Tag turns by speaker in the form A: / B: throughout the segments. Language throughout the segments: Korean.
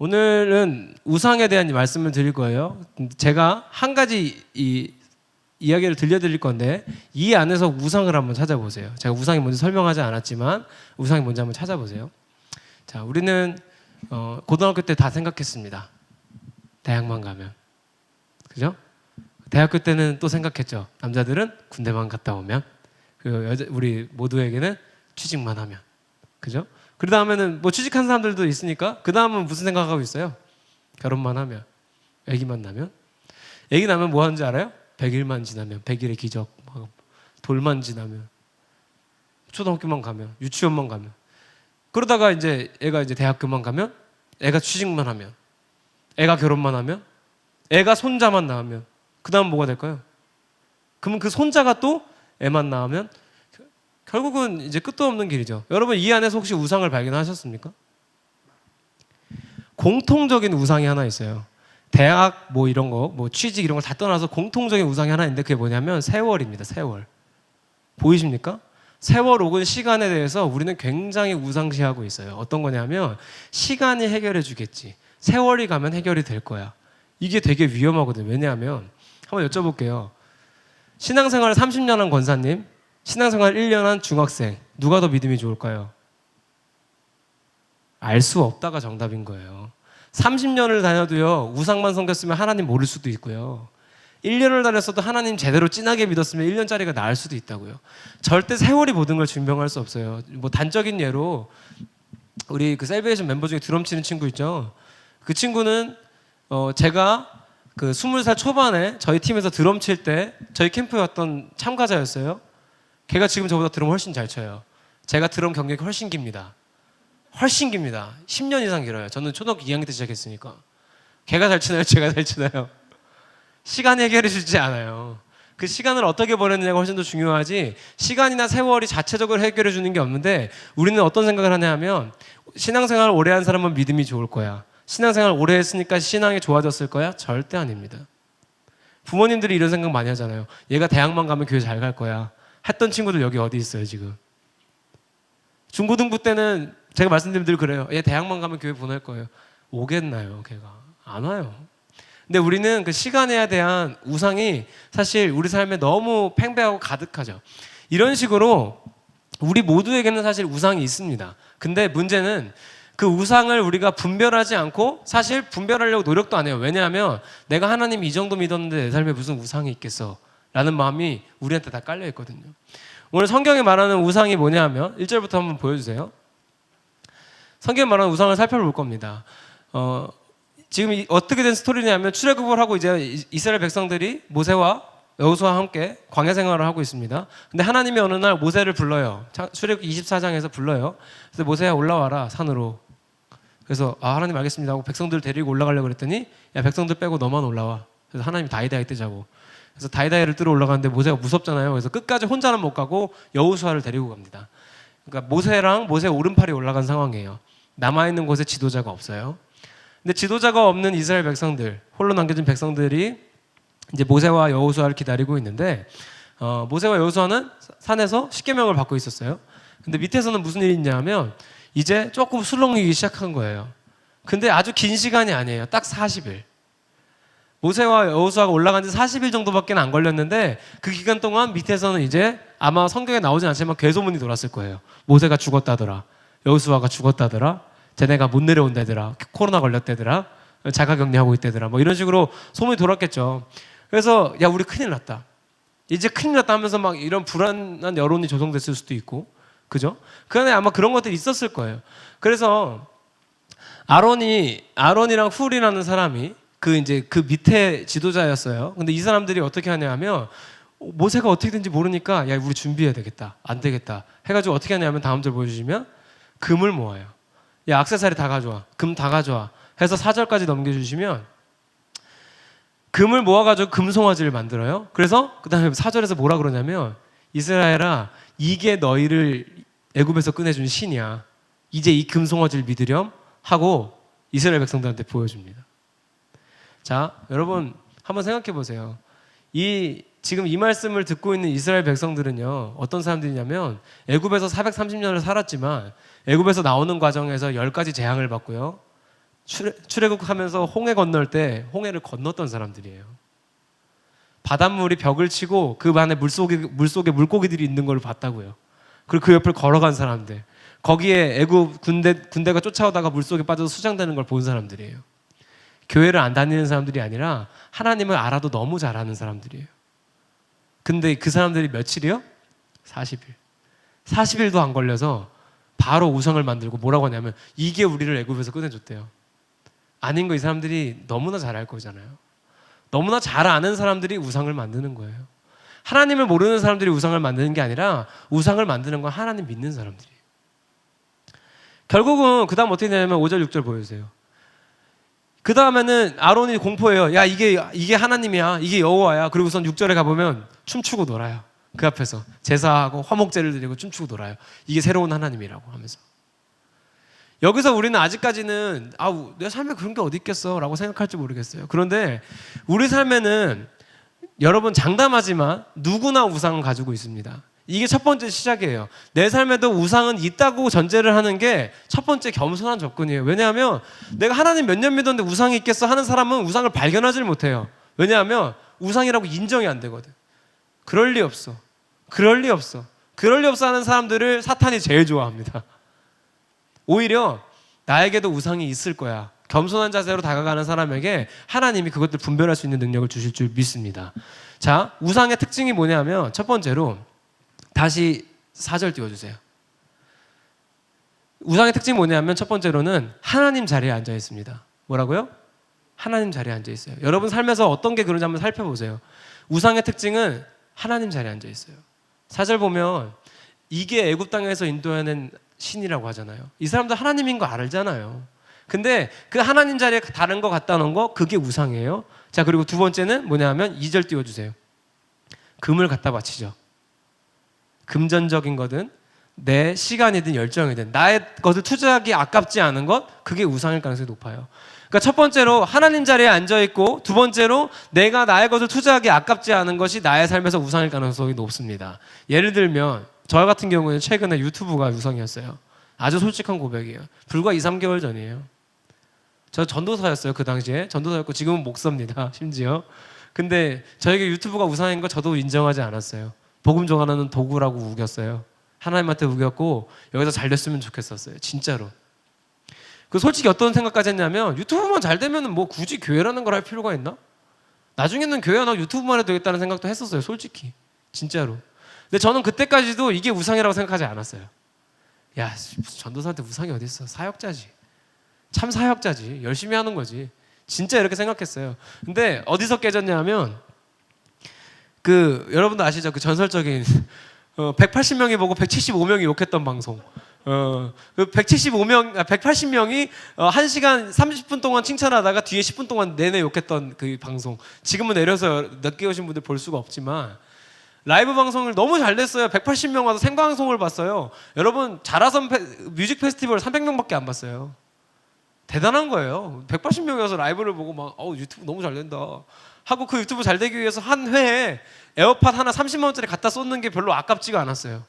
A: 오늘은 우상에 대한 말씀을 드릴 거예요. 제가 한 가지 이야기를 들려드릴 건데 이 안에서 우상을 한번 찾아보세요. 제가 우상이 뭔지 설명하지 않았지만 우상이 뭔지 한번 찾아보세요. 자, 우리는 고등학교 때 다 생각했습니다. 대학만 가면, 그죠? 대학교 때는 또 생각했죠. 남자들은 군대만 갔다 오면, 우리 모두에게는 취직만 하면, 그죠? 그 다음에는 뭐 취직한 사람들도 있으니까 그 다음은 무슨 생각하고 있어요? 결혼만 하면, 아기만 나면, 아기 나면 뭐 하는지 알아요? 100일만 지나면, 100일의 기적, 돌만 지나면, 초등학교만 가면, 유치원만 가면, 그러다가 이제 애가 이제 대학교만 가면, 애가 취직만 하면, 애가 결혼만 하면, 애가 손자만 낳으면, 그 다음 뭐가 될까요? 그러면 그 손자가 또 애만 낳으면 결국은 이제 끝도 없는 길이죠. 여러분 이 안에서 혹시 우상을 발견하셨습니까? 공통적인 우상이 하나 있어요. 대학 뭐 이런 거, 뭐 취직 이런 걸 다 떠나서 공통적인 우상이 하나 있는데 그게 뭐냐면 세월입니다. 세월. 보이십니까? 세월 혹은 시간에 대해서 우리는 굉장히 우상시하고 있어요. 어떤 거냐면 시간이 해결해 주겠지. 세월이 가면 해결이 될 거야. 이게 되게 위험하거든요. 왜냐하면 한번 여쭤볼게요. 신앙생활 30년 한 권사님, 신앙생활 1년 한 중학생, 누가 더 믿음이 좋을까요? 알 수 없다가 정답인 거예요. 30년을 다녀도요, 우상만 섬겼으면 하나님 모를 수도 있고요. 1년을 다녔어도 하나님 제대로 진하게 믿었으면 1년짜리가 나을 수도 있다고요. 절대 세월이 모든 걸 증명할 수 없어요. 뭐 단적인 예로 우리 그 셀베이션 멤버 중에 드럼 치는 친구 있죠. 그 친구는 제가 그 20살 초반에 저희 팀에서 드럼 칠 때 저희 캠프에 왔던 참가자였어요. 걔가 지금 저보다 드럼 훨씬 잘 쳐요. 제가 드럼 경력이 훨씬 깁니다. 훨씬 깁니다. 10년 이상 길어요. 저는 초등학교 2학년 때 시작했으니까. 걔가 잘 치나요? 제가 잘 치나요? 시간이 해결해 주지 않아요. 그 시간을 어떻게 보냈느냐가 훨씬 더 중요하지 시간이나 세월이 자체적으로 해결해 주는 게 없는데 우리는 어떤 생각을 하냐 하면 신앙생활 오래 한 사람은 믿음이 좋을 거야. 신앙생활 오래 했으니까 신앙이 좋아졌을 거야? 절대 아닙니다. 부모님들이 이런 생각 많이 하잖아요. 얘가 대학만 가면 교회 잘 갈 거야. 했던 친구들 여기 어디 있어요 지금? 중고등부 때는 제가 말씀드린 늘 그래요. 얘 대학만 가면 교회 보낼 거예요. 오겠나요 걔가? 안 와요. 근데 우리는 그 시간에 대한 우상이 사실 우리 삶에 너무 팽배하고 가득하죠. 이런 식으로 우리 모두에게는 사실 우상이 있습니다. 근데 문제는 그 우상을 우리가 분별하지 않고 사실 분별하려고 노력도 안 해요. 왜냐하면 내가 하나님 이 정도 믿었는데 내 삶에 무슨 우상이 있겠어 라는 마음이 우리한테 다 깔려 있거든요. 오늘 성경에 말하는 우상이 뭐냐 하면 1절부터 한번 보여주세요. 성경에 말하는 우상을 살펴볼 겁니다. 지금 어떻게 된 스토리냐면 출애굽을 하고 이제 이스라엘 백성들이 모세와 여호수아와 함께 광야 생활을 하고 있습니다. 근데 하나님이 어느 날 모세를 불러요. 출애굽 24장에서 불러요. 그래서 모세야 올라와라 산으로. 그래서 하나님 알겠습니다 하고 백성들 데리고 올라가려고 그랬더니 야 백성들 빼고 너만 올라와. 그래서 하나님이 다이다이 뜨자고. 그래서 다이다이를 뜨러 올라가는데 모세가 무섭잖아요. 그래서 끝까지 혼자는 못 가고 여호수아를 데리고 갑니다. 그러니까 모세랑 모세 오른팔이 올라간 상황이에요. 남아있는 곳에 지도자가 없어요. 근데 지도자가 없는 이스라엘 백성들, 홀로 남겨진 백성들이 이제 모세와 여호수아를 기다리고 있는데 모세와 여호수아는 산에서 십계명을 받고 있었어요. 근데 밑에서는 무슨 일이 있냐면 이제 조금 술렁이기 시작한 거예요. 근데 아주 긴 시간이 아니에요. 딱 40일. 모세와 여호수아가 올라간 지 40일 정도밖에 안 걸렸는데 그 기간 동안 밑에서는 이제 아마 성경에 나오진 않지만 괴소문이 돌았을 거예요. 모세가 죽었다더라. 여호수아가 죽었다더라. 쟤네가 못 내려온다더라. 코로나 걸렸다더라. 자가격리하고 있다더라. 뭐 이런 식으로 소문이 돌았겠죠. 그래서 야 우리 큰일 났다. 이제 큰일 났다 하면서 막 이런 불안한 여론이 조성됐을 수도 있고 그죠? 그 안에 아마 그런 것들이 있었을 거예요. 그래서 아론이랑 훌이라는 사람이 그 밑에 지도자였어요. 근데 이 사람들이 어떻게 하냐면 모세가 어떻게 된지 모르니까 야 우리 준비해야 되겠다. 안 되겠다. 해가지고 어떻게 하냐면 다음 절 보여주시면 금을 모아요. 야 액세서리 다 가져와. 금 다 가져와. 해서 4절까지 넘겨주시면 금을 모아가지고 금송아지를 만들어요. 그래서 그 다음에 4절에서 뭐라 그러냐면 이스라엘아 이게 너희를 애굽에서 꺼내준 신이야. 이제 이 금송아지를 믿으렴 하고 이스라엘 백성들한테 보여줍니다. 자 여러분 한번 생각해 보세요. 지금 이 말씀을 듣고 있는 이스라엘 백성들은요 어떤 사람들이냐면 애굽에서 430년을 살았지만 애굽에서 나오는 과정에서 10가지 재앙을 받고요 출애굽하면서 홍해 건널 때 홍해를 건넜던 사람들이에요. 바닷물이 벽을 치고 그 안에 물속에 물고기들이 있는 걸 봤다고요. 그리고 그 옆을 걸어간 사람들, 거기에 애굽 군대가 쫓아오다가 물속에 빠져서 수장되는 걸 본 사람들이에요. 교회를 안 다니는 사람들이 아니라 하나님을 알아도 너무 잘 아는 사람들이에요. 근데 그 사람들이 며칠이요? 40일. 40일도 안 걸려서 바로 우상을 만들고 뭐라고 하냐면 이게 우리를 애굽에서 꺼내줬대요. 아닌 거 이 사람들이 너무나 잘 알 거잖아요. 너무나 잘 아는 사람들이 우상을 만드는 거예요. 하나님을 모르는 사람들이 우상을 만드는 게 아니라 우상을 만드는 건 하나님 믿는 사람들이에요. 결국은 그 다음 어떻게 되냐면 5절 6절 보여주세요. 그 다음에는 아론이 공포해요. 야, 이게 하나님이야. 이게 여호와야. 그리고선 6절에 가보면 춤추고 놀아요. 그 앞에서 제사하고 화목제를 드리고 춤추고 놀아요. 이게 새로운 하나님이라고 하면서. 여기서 우리는 아직까지는 내 삶에 그런 게 어디 있겠어 라고 생각할지 모르겠어요. 그런데 우리 삶에는 여러분 장담하지만 누구나 우상은 가지고 있습니다. 이게 첫 번째 시작이에요. 내 삶에도 우상은 있다고 전제를 하는 게 첫 번째 겸손한 접근이에요. 왜냐하면 내가 하나님 몇 년 믿었는데 우상이 있겠어 하는 사람은 우상을 발견하지 못해요. 왜냐하면 우상이라고 인정이 안 되거든. 그럴 리 없어. 그럴 리 없어. 그럴 리 없어 하는 사람들을 사탄이 제일 좋아합니다. 오히려 나에게도 우상이 있을 거야. 겸손한 자세로 다가가는 사람에게 하나님이 그것들 분별할 수 있는 능력을 주실 줄 믿습니다. 자, 우상의 특징이 뭐냐면 첫 번째로 다시 4절 띄워주세요. 우상의 특징이 뭐냐면 첫 번째로는 하나님 자리에 앉아 있습니다. 뭐라고요? 하나님 자리에 앉아 있어요. 여러분 삶에서 어떤 게 그런지 한번 살펴보세요. 우상의 특징은 하나님 자리에 앉아 있어요. 4절 보면 이게 애굽 땅에서 인도해낸 신이라고 하잖아요. 이 사람들 하나님인 거 알잖아요. 근데 그 하나님 자리에 다른 거 갖다 놓은 거 그게 우상이에요. 자, 그리고 두 번째는 뭐냐면 2절 띄워주세요. 금을 갖다 바치죠. 금전적인 거든 내 시간이든 열정이든 나의 것을 투자하기 아깝지 않은 것, 그게 우상일 가능성이 높아요. 그러니까 첫 번째로 하나님 자리에 앉아있고 두 번째로 내가 나의 것을 투자하기 아깝지 않은 것이 나의 삶에서 우상일 가능성이 높습니다. 예를 들면 저 같은 경우는 최근에 유튜브가 우상이었어요. 아주 솔직한 고백이에요. 불과 2, 3개월 전이에요. 저 전도사였어요. 그 당시에 전도사였고 지금은 목사입니다. 심지어. 근데 저에게 유튜브가 우상인 거 저도 인정하지 않았어요. 복음 전하는 도구라고 우겼어요. 하나님한테 우겼고 여기서 잘 됐으면 좋겠었어요. 진짜로. 그 솔직히 어떤 생각까지 했냐면 유튜브만 잘 되면 뭐 굳이 교회라는 걸 할 필요가 있나? 나중에는 교회 안 하고 유튜브만 해도 되겠다는 생각도 했었어요. 솔직히. 진짜로. 근데 저는 그때까지도 이게 우상이라고 생각하지 않았어요. 야, 무슨 전도사한테 우상이 어디 있어? 사역자지. 참 사역자지. 열심히 하는 거지. 진짜 이렇게 생각했어요. 근데 어디서 깨졌냐면 여러분도 아시죠? 그 전설적인 180명이 보고 175명이 욕했던 방송. 그 180명이 1시간 30분 동안 칭찬하다가 뒤에 10분 동안 내내 욕했던 그 방송. 지금은 내려서 늦게 오신 분들 볼 수가 없지만 라이브 방송을 너무 잘 냈어요. 180명 와서 생방송을 봤어요. 여러분 자라섬 뮤직 페스티벌 300명밖에 안 봤어요. 대단한 거예요. 180명이 와서 라이브를 보고 막 유튜브 너무 잘 된다 하고 그 유튜브 잘 되기 위해서 한 회에 에어팟 하나 30만 원짜리 갖다 쏟는 게 별로 아깝지가 않았어요.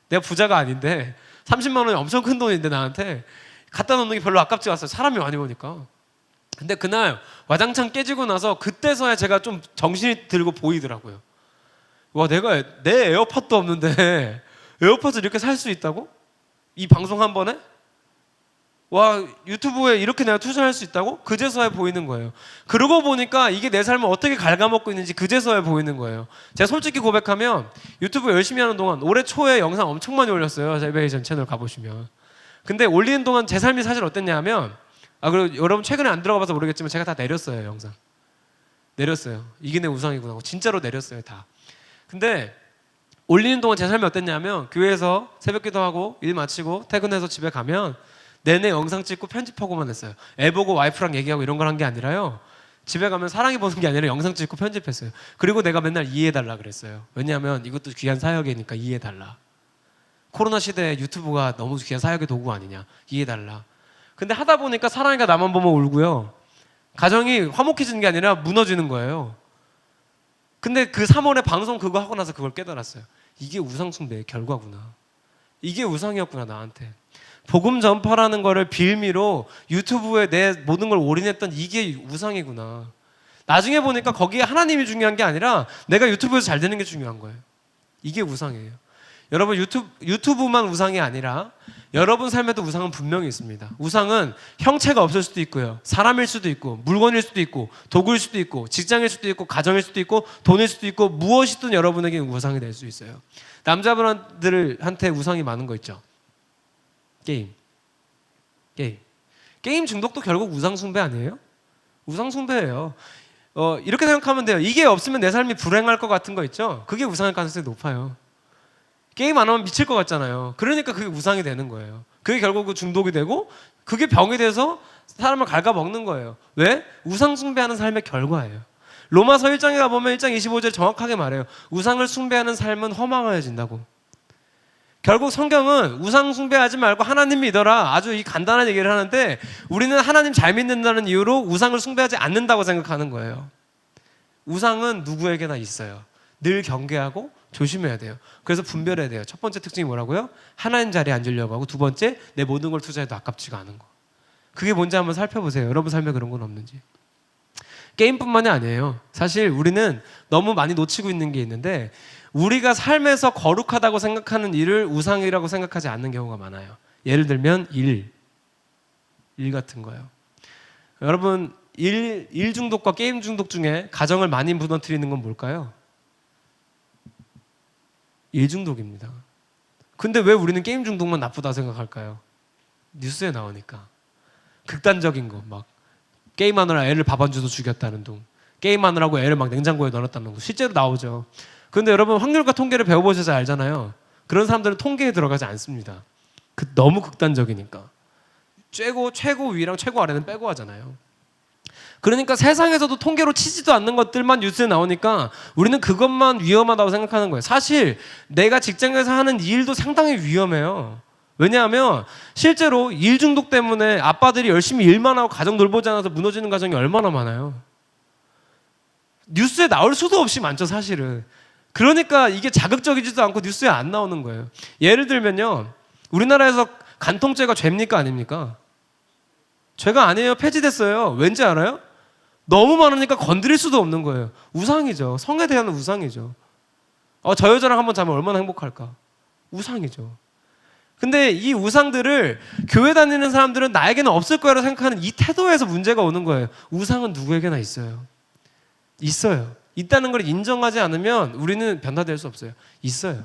A: 내가 부자가 아닌데 30만 원이 엄청 큰 돈인데 나한테 갖다 놓는 게 별로 아깝지가 않았어요. 사람이 많이 오니까. 근데 그날 와장창 깨지고 나서 그때서야 제가 좀 정신이 들고 보이더라고요. 와, 내가 내 에어팟도 없는데 에어팟을 이렇게 살 수 있다고? 이 방송 한 번에? 와, 유튜브에 이렇게 내가 투자할 수 있다고? 그제서야 보이는 거예요. 그러고 보니까 이게 내 삶을 어떻게 갉아먹고 있는지 그제서야 보이는 거예요. 제가 솔직히 고백하면 유튜브 열심히 하는 동안 올해 초에 영상 엄청 많이 올렸어요. 셀베이션 채널 가보시면. 근데 올리는 동안 제 삶이 사실 어땠냐 하면 그리고 여러분 최근에 안 들어가 봐서 모르겠지만 제가 다 내렸어요. 영상 내렸어요. 이게 내 우상이구나 하고 진짜로 내렸어요. 다. 근데 올리는 동안 제 삶이 어땠냐면 교회에서 새벽 기도하고 일 마치고 퇴근해서 집에 가면 내내 영상 찍고 편집하고만 했어요. 애 보고 와이프랑 얘기하고 이런 걸 한 게 아니라요. 집에 가면 사랑이 보는 게 아니라 영상 찍고 편집했어요. 그리고 내가 맨날 이해해달라 그랬어요. 왜냐하면 이것도 귀한 사역이니까 이해해달라. 코로나 시대에 유튜브가 너무 귀한 사역의 도구 아니냐. 이해해달라. 근데 하다 보니까 사랑이가 나만 보면 울고요. 가정이 화목해지는 게 아니라 무너지는 거예요. 근데 그 3월에 방송 그거 하고 나서 그걸 깨달았어요. 이게 우상 숭배의 결과구나. 이게 우상이었구나 나한테. 복음 전파라는 거를 빌미로 유튜브에 내 모든 걸 올인했던 이게 우상이구나. 나중에 보니까 거기에 하나님이 중요한 게 아니라 내가 유튜브에서 잘 되는 게 중요한 거예요. 이게 우상이에요. 여러분 유튜브만 우상이 아니라 여러분 삶에도 우상은 분명히 있습니다. 우상은 형체가 없을 수도 있고요. 사람일 수도 있고 물건일 수도 있고 도구일 수도 있고 직장일 수도 있고 가정일 수도 있고 돈일 수도 있고 무엇이든 여러분에게 우상이 될 수 있어요. 남자분들한테 우상이 많은 거 있죠. 게임 중독도 결국 우상 숭배 아니에요? 우상 숭배예요. 이렇게 생각하면 돼요. 이게 없으면 내 삶이 불행할 것 같은 거 있죠? 그게 우상일 가능성이 높아요. 게임 안 하면 미칠 것 같잖아요. 그러니까 그게 우상이 되는 거예요. 그게 결국 중독이 되고 그게 병이 돼서 사람을 갉아먹는 거예요. 왜? 우상 숭배하는 삶의 결과예요. 로마서 1장에 가보면 1장 25절 정확하게 말해요. 우상을 숭배하는 삶은 허망하여진다고. 결국 성경은 우상 숭배하지 말고 하나님 믿어라. 아주 이 간단한 얘기를 하는데 우리는 하나님 잘 믿는다는 이유로 우상을 숭배하지 않는다고 생각하는 거예요. 우상은 누구에게나 있어요. 늘 경계하고 조심해야 돼요. 그래서 분별해야 돼요. 첫 번째 특징이 뭐라고요? 하나님 자리에 앉으려고 하고 두 번째 내 모든 걸 투자해도 아깝지가 않은 거. 그게 뭔지 한번 살펴보세요. 여러분 삶에 그런 건 없는지. 게임뿐만이 아니에요. 사실 우리는 너무 많이 놓치고 있는 게 있는데 우리가 삶에서 거룩하다고 생각하는 일을 우상이라고 생각하지 않는 경우가 많아요. 예를 들면 일 같은 거요. 여러분 일 중독과 게임 중독 중에 가정을 많이 무너뜨리는 건 뭘까요? 일 중독입니다. 근데 왜 우리는 게임 중독만 나쁘다 생각할까요? 뉴스에 나오니까 극단적인 거 막 게임하느라 애를 밥 안 줘서 죽였다는 둥, 게임하느라고 애를 막 냉장고에 넣어놨다는 둥 실제로 나오죠. 근데 여러분 확률과 통계를 배워보셔서 알잖아요. 그런 사람들은 통계에 들어가지 않습니다. 너무 극단적이니까. 최고 위랑 최고 아래는 빼고 하잖아요. 그러니까 세상에서도 통계로 치지도 않는 것들만 뉴스에 나오니까 우리는 그것만 위험하다고 생각하는 거예요. 사실 내가 직장에서 하는 일도 상당히 위험해요. 왜냐하면 실제로 일 중독 때문에 아빠들이 열심히 일만 하고 가정 돌보지 않아서 무너지는 가정이 얼마나 많아요. 뉴스에 나올 수도 없이 많죠, 사실은. 그러니까 이게 자극적이지도 않고 뉴스에 안 나오는 거예요. 예를 들면요, 우리나라에서 간통죄가 죄입니까 아닙니까? 죄가 아니에요. 폐지됐어요. 왠지 알아요? 너무 많으니까 건드릴 수도 없는 거예요. 우상이죠. 성에 대한 우상이죠. 저 여자랑 한번 자면 얼마나 행복할까? 우상이죠. 근데 이 우상들을 교회 다니는 사람들은 나에게는 없을 거라고 생각하는 이 태도에서 문제가 오는 거예요. 우상은 누구에게나 있어요. 있어요. 있다는 걸 인정하지 않으면 우리는 변화될 수 없어요. 있어요.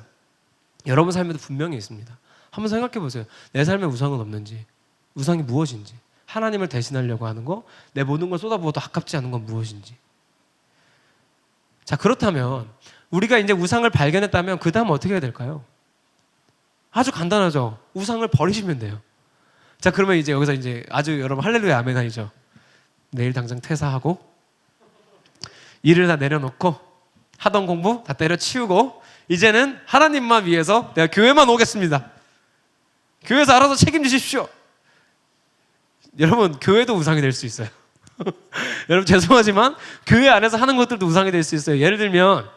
A: 여러분 삶에도 분명히 있습니다. 한번 생각해 보세요. 내 삶에 우상은 없는지, 우상이 무엇인지, 하나님을 대신하려고 하는 거, 내 모든 걸 쏟아부어도 아깝지 않은 건 무엇인지. 자, 그렇다면 우리가 이제 우상을 발견했다면 그 다음 어떻게 해야 될까요? 아주 간단하죠. 우상을 버리시면 돼요. 자, 그러면 이제 여기서 이제 아주 여러분 할렐루야 아멘 아니죠? 내일 당장 퇴사하고 일을 다 내려놓고 하던 공부 다 때려치우고 이제는 하나님만 위해서 내가 교회만 오겠습니다. 교회에서 알아서 책임지십시오. 여러분 교회도 우상이 될 수 있어요. 여러분 죄송하지만 교회 안에서 하는 것들도 우상이 될 수 있어요. 예를 들면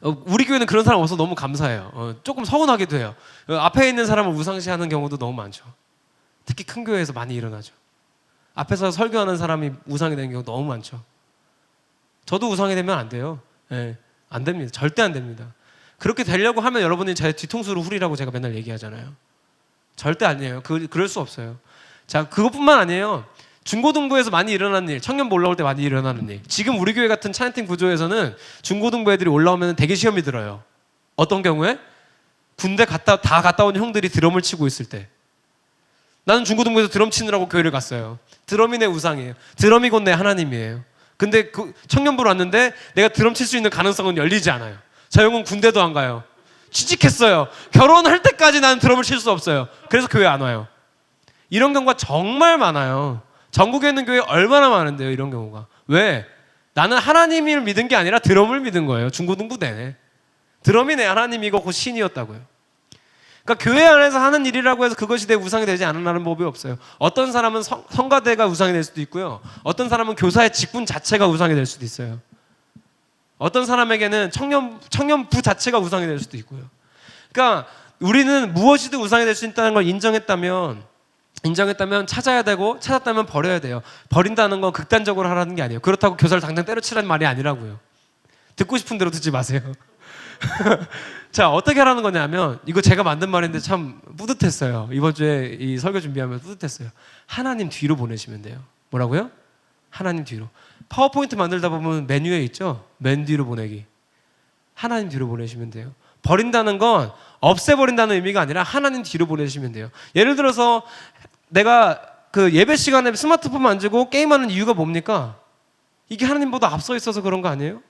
A: 우리 교회는 그런 사람 없어서 너무 감사해요. 조금 서운하기도 해요. 앞에 있는 사람을 우상시하는 경우도 너무 많죠. 특히 큰 교회에서 많이 일어나죠. 앞에서 설교하는 사람이 우상이 되는 경우 너무 많죠. 저도 우상이 되면 안 돼요. 네, 안 됩니다. 절대 안 됩니다. 그렇게 되려고 하면 여러분이 제 뒤통수로 후리라고 제가 맨날 얘기하잖아요. 절대 아니에요. 그럴 수 없어요. 자, 그것뿐만 아니에요. 중고등부에서 많이 일어나는 일, 청년부 올라올 때 많이 일어나는 일. 지금 우리 교회 같은 찬양팀 구조에서는 중고등부 애들이 올라오면 대기 시험이 들어요. 어떤 경우에? 군대 다 갔다 온 형들이 드럼을 치고 있을 때. 나는 중고등부에서 드럼 치느라고 교회를 갔어요. 드럼이 내 우상이에요. 드럼이 곧 내 하나님이에요. 근데 그 청년부로 왔는데 내가 드럼 칠 수 있는 가능성은 열리지 않아요. 저 형은 군대도 안 가요. 취직했어요. 결혼할 때까지 나는 드럼을 칠 수 없어요. 그래서 교회 안 와요. 이런 경우가 정말 많아요. 전국에 있는 교회 얼마나 많은데요, 이런 경우가. 왜? 나는 하나님을 믿은 게 아니라 드럼을 믿은 거예요. 중고등부 내내. 드럼이 내 하나님이고 곧 신이었다고요. 그러니까 교회 안에서 하는 일이라고 해서 그것이 내 우상이 되지 않는다는 법이 없어요. 어떤 사람은 성가대가 우상이 될 수도 있고요. 어떤 사람은 교사의 직분 자체가 우상이 될 수도 있어요. 어떤 사람에게는 청년부 자체가 우상이 될 수도 있고요. 그러니까 우리는 무엇이든 우상이 될 수 있다는 걸 인정했다면 찾아야 되고, 찾았다면 버려야 돼요. 버린다는 건 극단적으로 하라는 게 아니에요. 그렇다고 교사를 당장 때려치라는 말이 아니라고요. 듣고 싶은 대로 듣지 마세요. 자, 어떻게 하라는 거냐면, 이거 제가 만든 말인데 참 뿌듯했어요. 이번 주에 이 설교 준비하면서 뿌듯했어요. 하나님 뒤로 보내시면 돼요. 뭐라고요? 하나님 뒤로. 파워포인트 만들다 보면 메뉴에 있죠? 맨 뒤로 보내기. 하나님 뒤로 보내시면 돼요. 버린다는 건 없애버린다는 의미가 아니라 하나님 뒤로 보내시면 돼요. 예를 들어서 내가 그 예배 시간에 스마트폰 만지고 게임하는 이유가 뭡니까? 이게 하나님보다 앞서 있어서 그런 거 아니에요?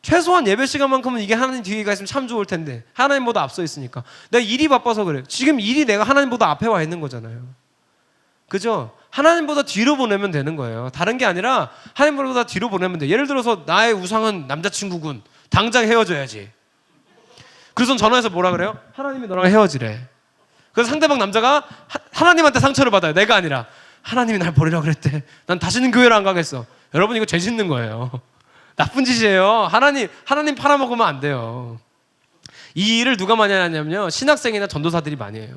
A: 최소한 예배 시간만큼은 이게 하나님 뒤에가 있으면 참 좋을 텐데, 하나님보다 앞서 있으니까. 내가 일이 바빠서 그래요. 지금 일이 내가 하나님보다 앞에 와 있는 거잖아요. 그죠? 하나님보다 뒤로 보내면 되는 거예요. 다른 게 아니라 하나님보다 뒤로 보내면 돼요. 예를 들어서 나의 우상은 남자친구군. 당장 헤어져야지. 그래서 전화해서 뭐라 그래요? 하나님이 너랑 헤어지래. 그래서 상대방 남자가 하나님한테 상처를 받아요. 내가 아니라. 하나님이 날 버리라고 그랬대. 난 다시는 교회를 안 가겠어. 여러분, 이거 죄 짓는 거예요. 나쁜 짓이에요. 하나님 팔아먹으면 안 돼요. 이 일을 누가 많이 하냐면요, 신학생이나 전도사들이 많이 해요.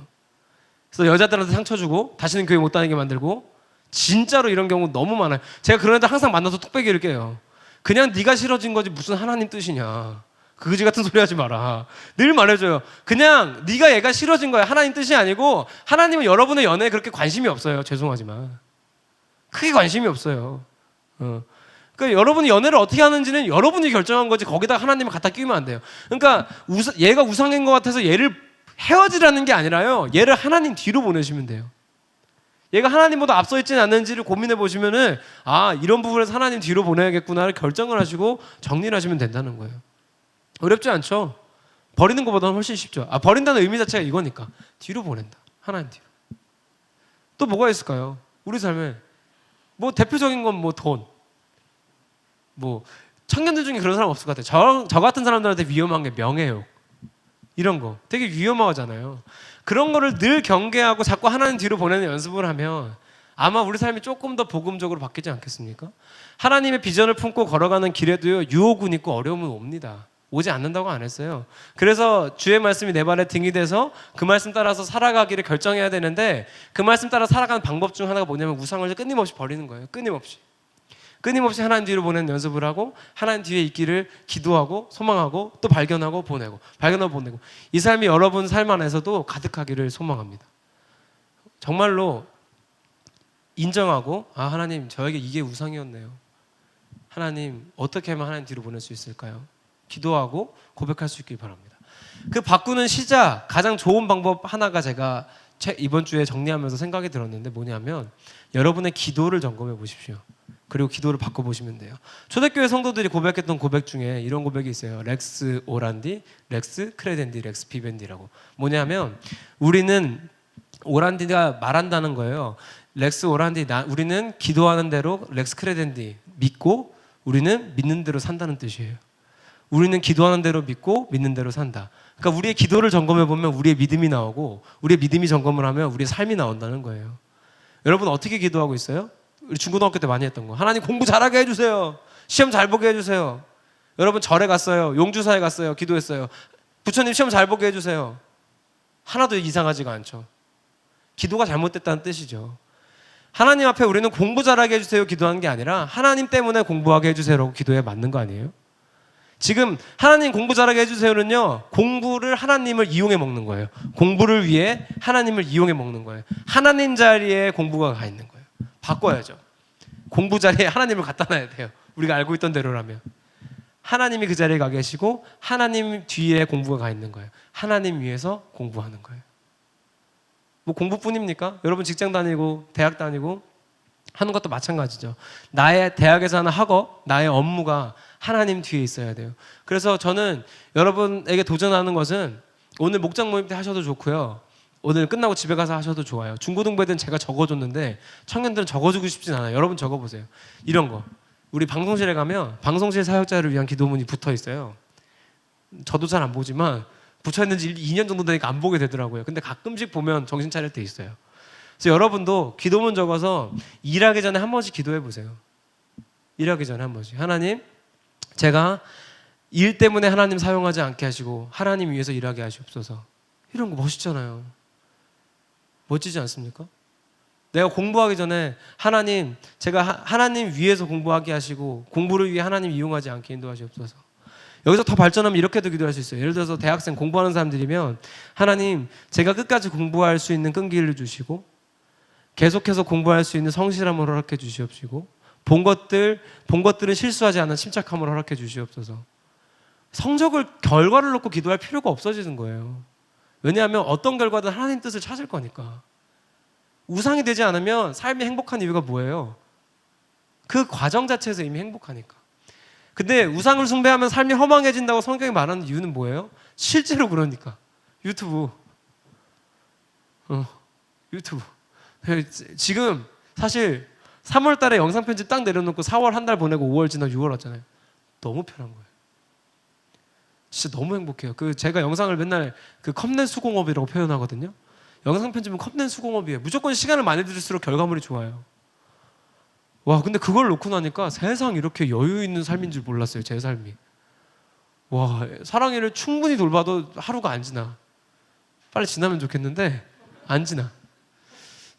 A: 그래서 여자들한테 상처 주고 다시는 교회 못 다니게 만들고, 진짜로 이런 경우 너무 많아요. 제가 그런 애들 항상 만나서 톡배기를 깨요. 그냥 네가 싫어진 거지 무슨 하나님 뜻이냐. 그지 같은 소리 하지 마라. 늘 말해줘요. 그냥 네가 얘가 싫어진 거야. 하나님 뜻이 아니고, 하나님은 여러분의 연애에 그렇게 관심이 없어요. 죄송하지만 크게 관심이 없어요. 그러니까 여러분이 연애를 어떻게 하는지는 여러분이 결정한 거지, 거기다 하나님을 갖다 끼우면 안 돼요. 그러니까 얘가 우상인 것 같아서 얘를 헤어지라는 게 아니라요, 얘를 하나님 뒤로 보내시면 돼요. 얘가 하나님보다 앞서 있지는 않는지를 고민해 보시면은, 아, 이런 부분에서 하나님 뒤로 보내야겠구나를 결정을 하시고 정리를 하시면 된다는 거예요. 어렵지 않죠? 버리는 것보다는 훨씬 쉽죠. 버린다는 의미 자체가 이거니까. 뒤로 보낸다. 하나님 뒤로. 또 뭐가 있을까요? 우리 삶에 뭐 대표적인 건 뭐 돈. 뭐 청년들 중에 그런 사람 없을 것 같아요. 저 같은 사람들한테 위험한 게 명예욕. 이런 거 되게 위험하잖아요. 그런 거를 늘 경계하고 자꾸 하나님 뒤로 보내는 연습을 하면 아마 우리 삶이 조금 더 복음적으로 바뀌지 않겠습니까? 하나님의 비전을 품고 걸어가는 길에도요, 유혹은 있고 어려움은 옵니다. 오지 않는다고 안 했어요. 그래서 주의 말씀이 내 발에 등이 돼서 그 말씀 따라서 살아가기를 결정해야 되는데, 그 말씀 따라 살아가는 방법 중 하나가 뭐냐면 우상을 끊임없이 버리는 거예요. 끊임없이 하나님 뒤로 보내는 연습을 하고, 하나님 뒤에 있기를 기도하고 소망하고, 또 발견하고 보내고, 발견하고 보내고, 이 삶이 여러분 삶 안에서도 가득하기를 소망합니다. 정말로 인정하고, 하나님, 저에게 이게 우상이었네요. 하나님, 어떻게 하면 하나님 뒤로 보낼 수 있을까요? 기도하고 고백할 수 있길 바랍니다. 그 바꾸는 시작, 가장 좋은 방법 하나가 제가 이번 주에 정리하면서 생각이 들었는데, 뭐냐면 여러분의 기도를 점검해 보십시오. 그리고 기도를 바꿔보시면 돼요. 초대교회 성도들이 고백했던 고백 중에 이런 고백이 있어요. 렉스 오란디, 렉스 크레덴디, 렉스 비벤디라고. 뭐냐면 우리는, 오란디가 말한다는 거예요. 렉스 오란디, 우리는 기도하는 대로 렉스 크레덴디, 믿고 우리는 믿는 대로 산다는 뜻이에요. 우리는 기도하는 대로 믿고 믿는 대로 산다. 그러니까 우리의 기도를 점검해 보면 우리의 믿음이 나오고, 우리의 믿음이 점검을 하면 우리의 삶이 나온다는 거예요. 여러분 어떻게 기도하고 있어요? 우리 중고등학교 때 많이 했던 거. 하나님 공부 잘하게 해주세요. 시험 잘 보게 해주세요. 여러분 절에 갔어요. 용주사에 갔어요. 기도했어요. 부처님 시험 잘 보게 해주세요. 하나도 이상하지가 않죠. 기도가 잘못됐다는 뜻이죠. 하나님 앞에 우리는 공부 잘하게 해주세요 기도하는 게 아니라, 하나님 때문에 공부하게 해주세요라고 기도해 맞는 거 아니에요? 지금 하나님 공부 잘하게 해주세요는요, 공부를 하나님을 이용해 먹는 거예요. 공부를 위해 하나님을 이용해 먹는 거예요. 하나님 자리에 공부가 가 있는 거예요. 바꿔야죠. 공부 자리에 하나님을 갖다 놔야 돼요. 우리가 알고 있던 대로라면. 하나님이 그 자리에 가 계시고 하나님 뒤에 공부가 가 있는 거예요. 하나님 위해서 공부하는 거예요. 뭐 공부뿐입니까? 여러분 직장 다니고 대학 다니고 하는 것도 마찬가지죠. 나의 대학에서 하는 학업, 나의 업무가 하나님 뒤에 있어야 돼요. 그래서 저는 여러분에게 도전하는 것은, 오늘 목장 모임 때 하셔도 좋고요, 오늘 끝나고 집에 가서 하셔도 좋아요. 중고등부에는 제가 적어줬는데 청년들은 적어주고 싶진 않아요. 여러분 적어보세요. 이런 거. 우리 방송실에 가면 방송실 사역자를 위한 기도문이 붙어 있어요. 저도 잘 안 보지만 붙여있는 지 2년 정도 되니까 안 보게 되더라고요. 근데 가끔씩 보면 정신 차릴 때 있어요. 그래서 여러분도 기도문 적어서 일하기 전에 한 번씩 기도해 보세요. 일하기 전에 한 번씩. 하나님, 제가 일 때문에 하나님 사용하지 않게 하시고 하나님 위해서 일하게 하시옵소서. 이런 거 멋있잖아요. 멋지지 않습니까? 내가 공부하기 전에 하나님, 제가 하나님 위해서 공부하게 하시고 공부를 위해 하나님 이용하지 않게 인도하시옵소서. 여기서 더 발전하면 이렇게도 기도할 수 있어요. 예를 들어서 대학생 공부하는 사람들이면 하나님, 제가 끝까지 공부할 수 있는 끈기를 주시고 계속해서 공부할 수 있는 성실함을 허락해 주시옵시고 본 것들은 실수하지 않는 침착함을 허락해 주시옵소서. 결과를 놓고 기도할 필요가 없어지는 거예요. 왜냐하면 어떤 결과든 하나님 뜻을 찾을 거니까. 우상이 되지 않으면 삶이 행복한 이유가 뭐예요? 그 과정 자체에서 이미 행복하니까. 근데 우상을 숭배하면 삶이 허망해진다고 성경이 말하는 이유는 뭐예요? 실제로 그러니까. 유튜브. 유튜브. 지금 사실 3월 달에 영상 편집 딱 내려놓고 4월 한 달 보내고 5월 지나 6월 왔잖아요. 너무 편한 거예요. 진짜 너무 행복해요. 제가 영상을 맨날 컵낸 수공업이라고 표현하거든요. 영상 편집은 컵낸 수공업이에요. 무조건 시간을 많이 들일수록 결과물이 좋아요. 와, 근데 그걸 놓고 나니까 세상 이렇게 여유 있는 삶인 줄 몰랐어요. 제 삶이. 와, 사랑이를 충분히 돌봐도 하루가 안 지나. 빨리 지나면 좋겠는데 안 지나.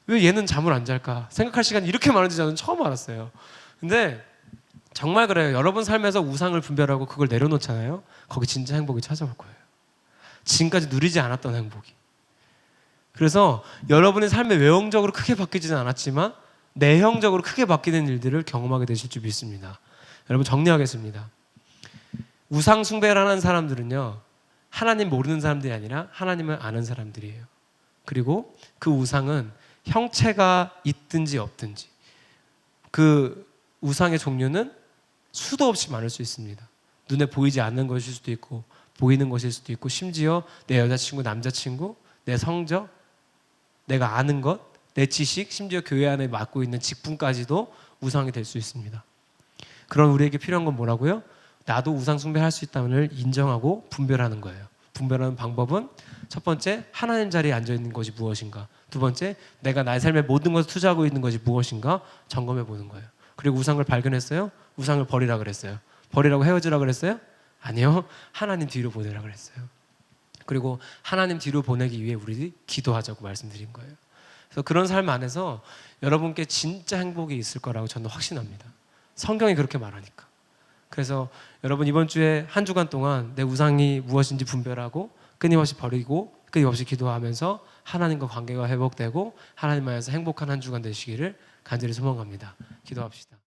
A: 왜 얘는 잠을 안 잘까? 생각할 시간이 이렇게 많은지 저는 처음 알았어요. 근데 정말 그래요. 여러분 삶에서 우상을 분별하고 그걸 내려놓잖아요. 거기 진짜 행복이 찾아올 거예요. 지금까지 누리지 않았던 행복이. 그래서 여러분의 삶의 외형적으로 크게 바뀌지는 않았지만 내형적으로 크게 바뀌는 일들을 경험하게 되실 줄 믿습니다. 여러분 정리하겠습니다. 우상 숭배를 하는 사람들은요, 하나님 모르는 사람들이 아니라 하나님을 아는 사람들이에요. 그리고 그 우상은 형체가 있든지 없든지 그 우상의 종류는 수도 없이 많을 수 있습니다. 눈에 보이지 않는 것일 수도 있고 보이는 것일 수도 있고 심지어 내 여자친구, 남자친구, 내 성적, 내가 아는 것, 내 지식, 심지어 교회 안에 맡고 있는 직분까지도 우상이 될 수 있습니다. 그런 우리에게 필요한 건 뭐라고요? 나도 우상 숭배할 수 있다는 인정하고 분별하는 거예요. 분별하는 방법은 첫 번째, 하나님 자리에 앉아 있는 것이 무엇인가? 두 번째, 내가 나의 삶의 모든 것을 투자하고 있는 것이 무엇인가? 점검해 보는 거예요. 그리고 우상을 발견했어요? 우상을 버리라 그랬어요. 버리라고 헤어지라 그랬어요? 아니요. 하나님 뒤로 보내라 그랬어요. 그리고 하나님 뒤로 보내기 위해 우리 기도하자고 말씀드린 거예요. 그래서 그런 삶 안에서 여러분께 진짜 행복이 있을 거라고 저는 확신합니다. 성경이 그렇게 말하니까. 그래서 여러분 이번 주에 한 주간 동안 내 우상이 무엇인지 분별하고 끊임없이 버리고 끊임없이 기도하면서 하나님과 관계가 회복되고 하나님 안에서 행복한 한 주간 되시기를 간절히 소망합니다. 기도합시다.